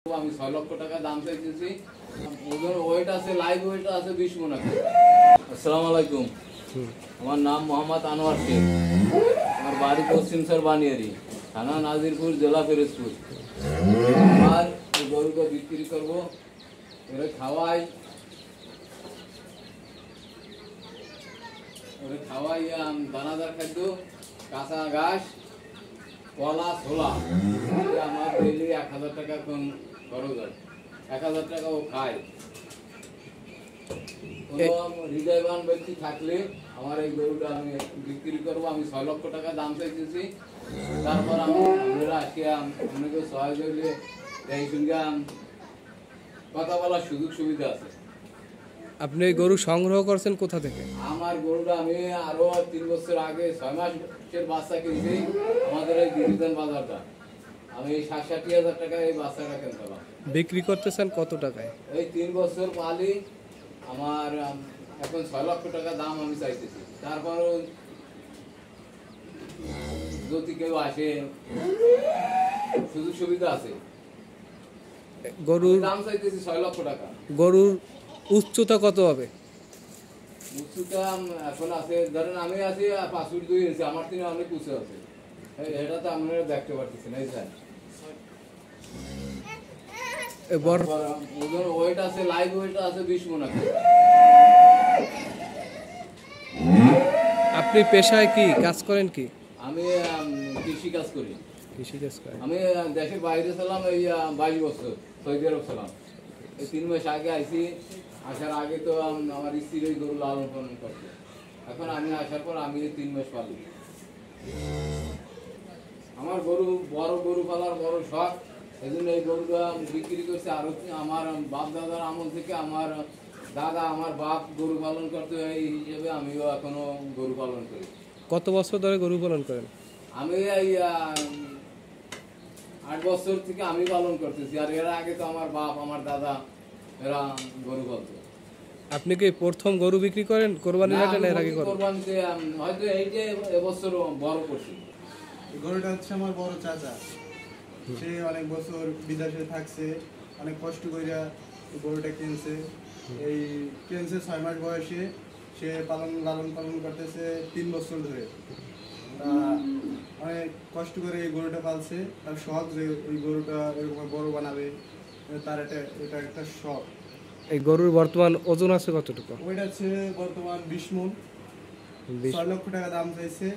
আমি 6 লক্ষ টাকা দাম চাইতেছি। ওজন ওয়েট আছে, লাইভ ওয়েট আছে 20 মণ আছে। আসসালামু আলাইকুম। আমার নাম মোহাম্মদ আনোয়ার শেখ। আমার বাড়ি পশ্চিম সর বানিয়ারি, থানা নাজিরপুর, জেলা পিরোজপুর। আর এই গরুকে বিক্রি করবো, ওরে খাওয়াই দানাদার খাদ্য, কাঁচা ঘাস, কলা, ছোলা। আমার ডেইলি 1000 টাকা কোন খরচ হয়, 1000 টাকা ও খায়। কোনো হৃদয়বান ব্যক্তি থাকলে আমার এই গরুটা আমি বিক্রি করবো। আমি 6 লক্ষ টাকা দাম চাইতেছি। তারপর আমরা আজকে আপনাকে সহযোগে এই সঙ্গে কথা বলার সুযোগ সুবিধা আছে। আপনি গরু সংগ্রহ করছেন কোথা থেকে? আমার গরুটা আমি আরো 3 বছর আগে 6 মাসের বাচ্চা কিনছি আমাদের এই ডিভিশন বাজারটা। আমি 60-70 টাকায় এই বাচ্চাটা কিনতাম। বিক্রি করতেছেন কত টাকায়? এই 3 বছর পালি আমার এখন 6 লক্ষ টাকা দাম আমি চাইতেছি। তারপরও যদি কেউ আসে সুযোগ সুবিধা আছে। গরুর দাম চাইতেছি 6 লক্ষ টাকা। গরুর উচ্চতা কত হবে? উচ্চতা এখন আছে, ধরেন আমি আছি 5 ফুট 2 ইঞ্চি, আমার থেকে অনেক উঁচু আছে। এটা তো আপনারা দেখতে পাচ্ছেন। এই স্যার ওজন ওয়েট আছে, লাইভ ওয়েট আছে 20 মণ আছে। আপনি পেশায় কি কাজ করেন? কি আমি কৃষি কাজ করি। কৃষি কাজ করেন? আমি দেশের বাইরে ছিলাম এই 22 বছর, সৌদি আরব ছিলাম। এই 3 মাস আগে আইছি। আসার আগে তো আমার স্ত্রীর ওই গরু লালন পালন করছে। এখন আমি আসার পর আমি 3 মাস পালি। আমার বড় গরু পালার বড় শখ, এই জন্য এই গরুটা বিক্রি করছে। আর আমার বাপ দাদার আমল থেকে আমার দাদা, আমার বাপ গরু পালন করতে, এই হিসেবে আমিও এখনো গরু পালন করি। কত বছর ধরে গরু পালন করেন? আমি এই 8 বছর থেকে আমি পালন করতেছি। আর এর আগে তো আমার বাপ, আমার দাদা এরা গরু পালতো। আপনি কি প্রথম গরু বিক্রি করেন কোরবানির হাটে, না এর আগে করেন? কোরবানিতে হয়তো এই যে এবছর বড় করছি। গরুটা হচ্ছে আমার বড় চাচা। সে অনেক বছর বিদেশে থাকছে, অনেক কষ্ট করে গরুটা কিনছে। এই কিনছে 6 মাস বয়সে। সে লালন পালন করতেছে 3 বছর ধরে। অনেক কষ্ট করে এই গরুটা পালছে। তার শখ যে এই গরুটা এরকম বড় বানাবে, তার এটা একটা শখ। এই গরুর বর্তমান ওজন আছে কতটুকু? ওইটা হচ্ছে বর্তমান 20 মণ। 6 লক্ষ টাকা দাম চাইছে।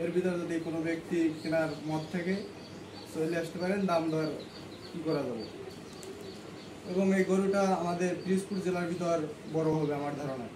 এর ভিতরে যদি কোনো ব্যক্তি কেনার মত থেকে চলে আসতে পারেন, দাম দর কি করা যাবে। এবং এই গরুটা আমাদের পিরোজপুর জেলার ভিতর বড় হবে আমার ধারণা।